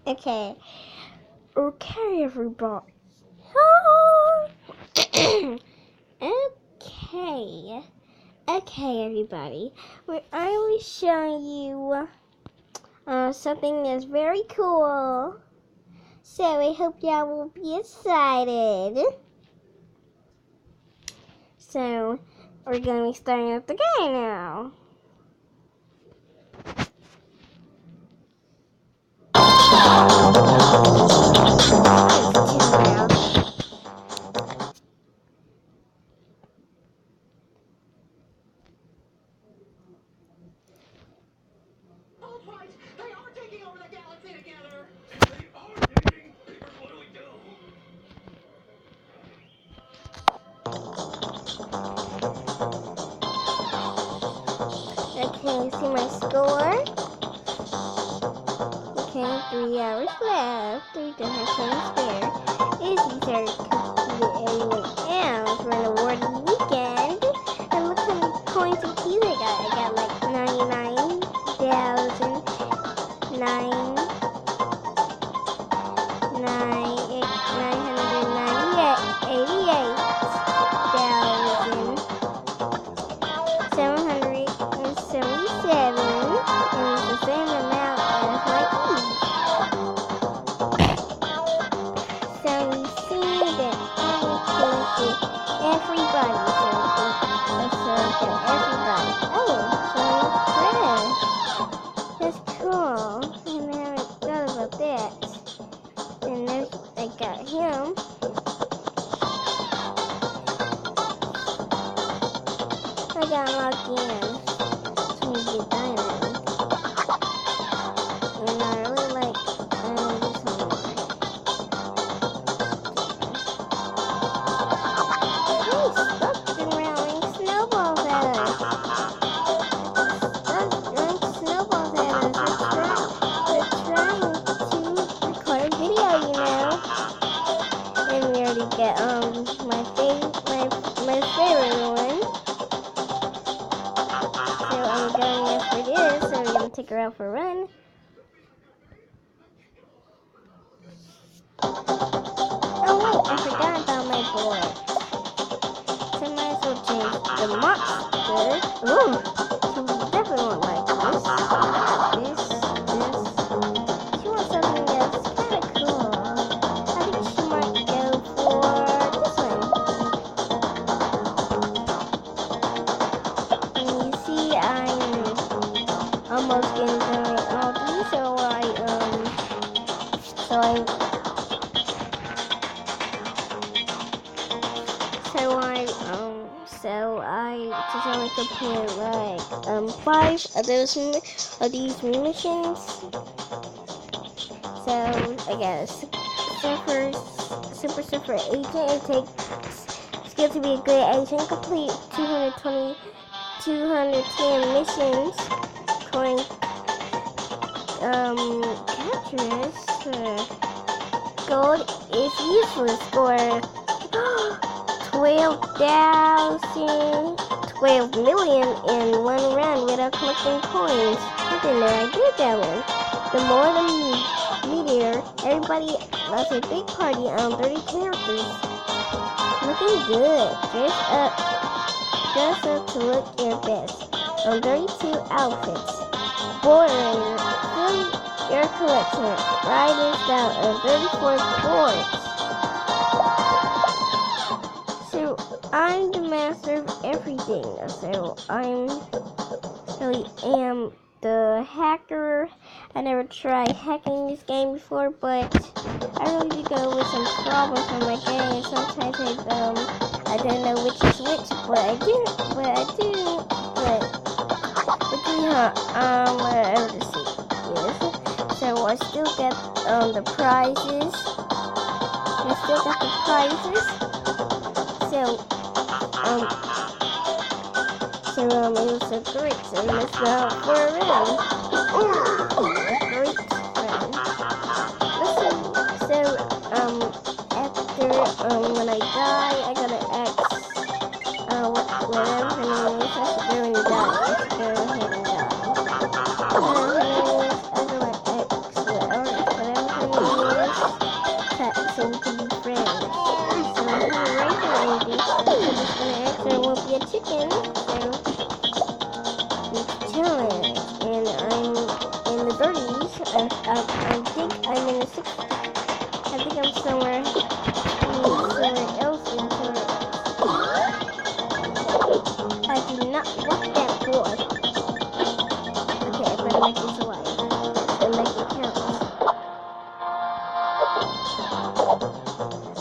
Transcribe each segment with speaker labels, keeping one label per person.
Speaker 1: Okay. Okay, everybody. Okay. Okay, everybody. I will show you something that's very cool. So I hope y'all will be excited. So we're going to be starting up the game now. Okay, see my score? Okay, 3 hours left. We don't have time to spare. These are completed everyone else. We're an awarded weekend. And look how many coins and keys I got. I got like 977, and it's the same amount as my keys. So you see that I collected everybody. So everybody. Oh, so Chris. That's cool. And I haven't thought about that. And then I got him. I got locked in. So we get diamond. And I really like this one more. Hey, stop throwing snowballs at us. Stop throwing snowballs at us. We're trying to record a video, you know. And we already get my favorite one. So I'm going after this, so we're gonna take her out for a run. Oh wait, I forgot about my board. So I might as well change the monster. Ooh, so we definitely won't like this. She wants something that's kind of cool. I think she might go for this one. And you see, I'm almost getting done with all these, so I just only complete like 5 of these missions. So I guess super agent. It takes skill to be a good agent. Complete 210 missions. Coin captures. Gold is useless. Score 12 million in one run without collecting coins. I didn't know I did that one. The more the meteor. Everybody loves a big party on 30 characters. Looking good. Dress up to look your best. On 32 outfits. Boring. Fill your collection. Riding style on 34 boards. I'm the master of everything, so I really am the hacker. I never tried hacking this game before, but I really do go with some problems on my game. Sometimes I don't know which is which, but I do. Whatever the secret is. So I still get the prizes. So it was so great, so let's go out for a run. Great run. Listen, so, after, when I die, I gotta X, whatever her name is, I should go and die. I should go ahead and die. Whatever her name is, I gotta X, whatever her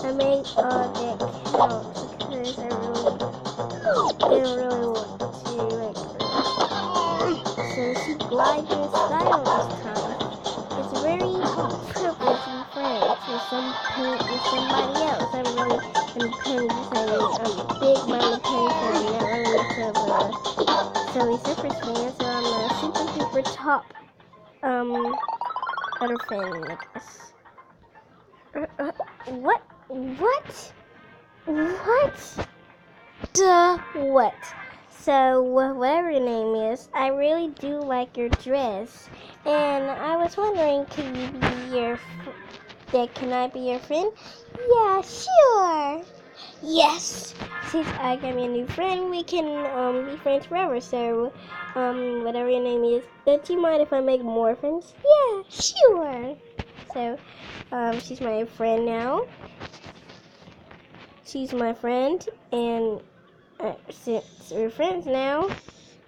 Speaker 1: I made that count because I really didn't really want to like her. So she glides in style this time. It's very privileged to be friends with somebody else. I'm really independent. I'm big Mama Penny fan, not really much of a Silly Surfers fan, so I'm a super duper top other fan, I guess. What? What? So, whatever your name is, I really do like your dress. And I was wondering, can I be your friend? Yeah, sure. Yes! Since I got me a new friend, we can be friends forever. So, whatever your name is, don't you mind if I make more friends? Yeah, sure. So, she's my friend now. She's my friend, and since we're friends now,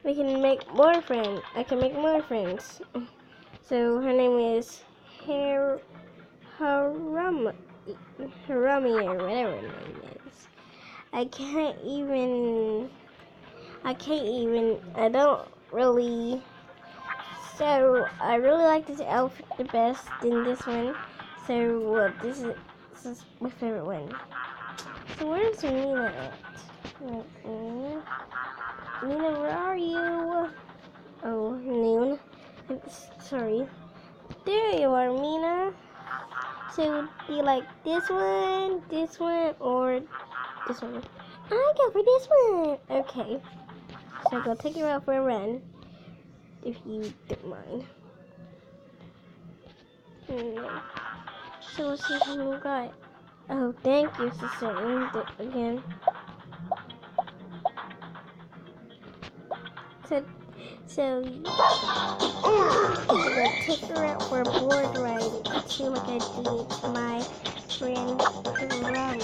Speaker 1: we can make more friends. I can make more friends. So her name is Harami or whatever her name is. I don't really. So I really like this outfit the best than this one. So this is my favorite one. So where's Mina at? Mina, where are you? Oh, noon. Sorry. There you are, Mina. So do you like this one, or this one? I go for this one. Okay. So go take her out for a run, if you don't mind. So let's see who we got. Oh, thank you, sister. Again. So you take her out for a board ride too, like I did to my friend Rama.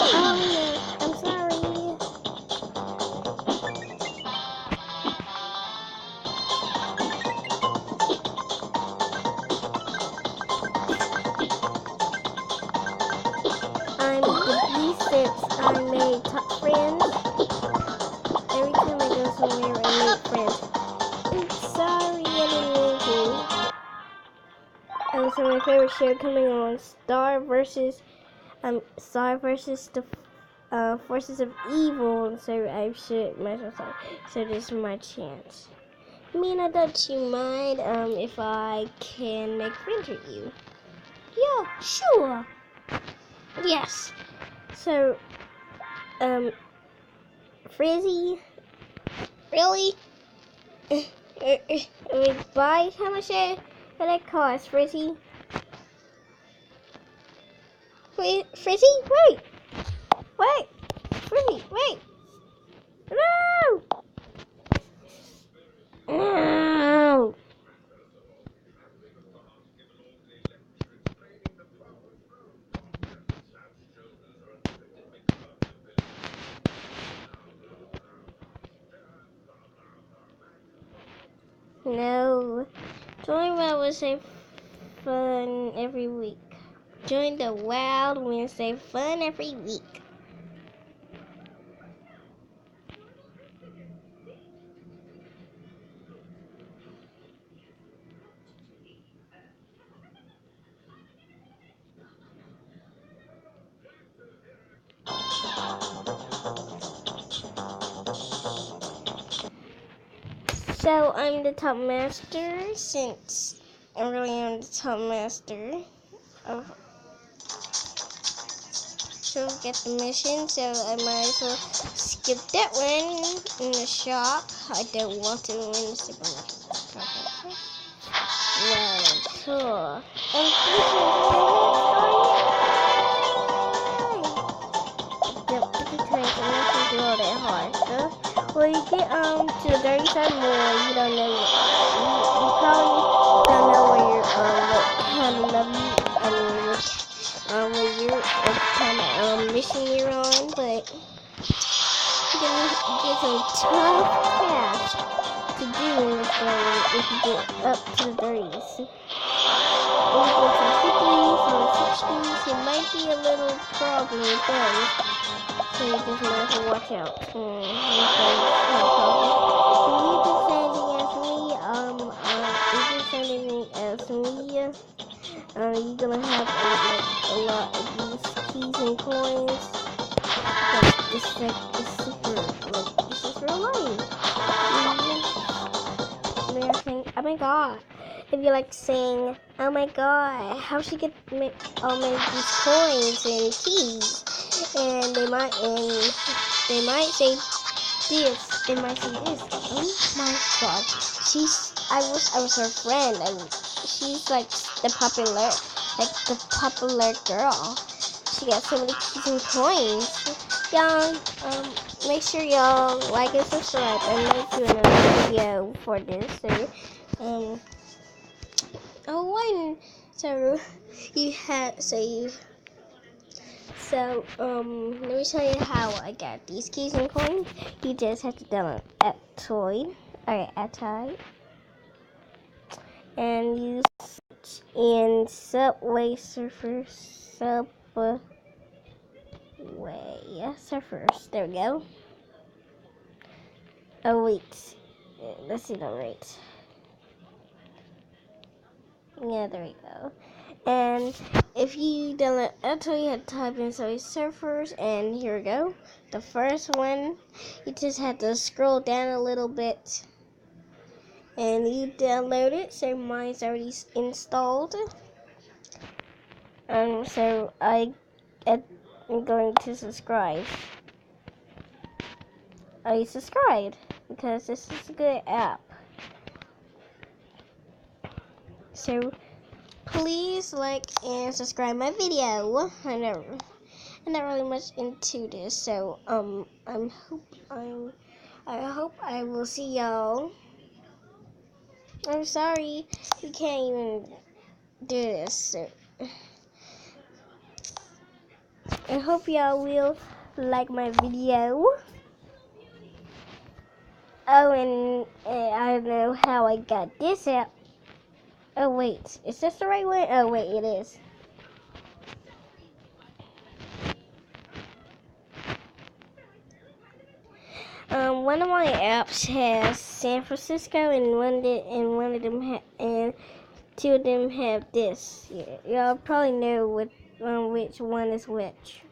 Speaker 1: Oh no, I'm sorry. I'm the beast since I made top friends. Every time I go somewhere, I make friends. I'm sorry, I didn't mean to. Oh, so my favorite show coming on, Star versus the Forces of Evil. So I should myself. So this is my chance. Mina, don't you mind if I can make friends with you? Yeah, sure. Yes. So Frizzy, really? Buy? How much did that cost, Frizzy? Wait, Frizzy, wait! Frizzy, wait! No! No! No. Join Wild Wednesday fun every week. Join the Wild Wednesday fun every week. So I'm the top master since I really am the top master. So get the mission, so I might as well skip that one in the shop. I don't want to in the supermarket. Well, cool. Well, you get to the dirty side more, you don't know. You probably don't know where you're what kind of what kind of mission you're on, but you're gonna get some tough tasks to do in this game if you get up to the 30s. When you get to the 50s, might be a little problem with them. So you just might have to watch out. You've been sending as me, you're gonna have a lot of these keys and coins. Like, this is real life. Oh my god. If you like saying, oh my god, how she get all many these coins and keys? And they might say this. They might say this. Oh my god. I was her friend. She's like the popular girl. She got so many keys and coins. Y'all, make sure y'all like and subscribe. I'm gonna do another video for this. Let me show you how I got these keys and coins. You just have to download Aptoide, and use in Subway Surfers, Surfers. There we go. Oh wait, let's see the rate. Yeah, there we go. And if you download Aptoide, you have to type in Subway Surfers, and here we go. The first one, you just have to scroll down a little bit, and you download it. So mine's already installed. So I'm going to subscribe. I subscribed because this is a good app. So please like and subscribe my video. I'm not really much into this, so I hope I will see y'all. I'm sorry you can't even do this. So I hope y'all will like my video. Oh, and I don't know how I got this app. Oh wait, is this the right one? Oh wait, it is. One of my apps has San Francisco, and two of them have this. Yeah, y'all probably know which one is which.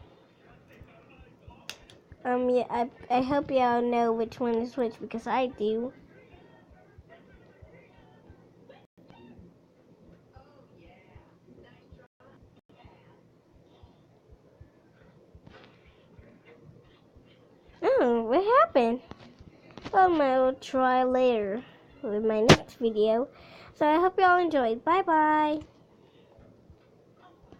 Speaker 1: Yeah, I hope y'all know which one is which because I do. Oh, what happened? Well, I will try later with my next video. So I hope y'all enjoyed. Bye bye.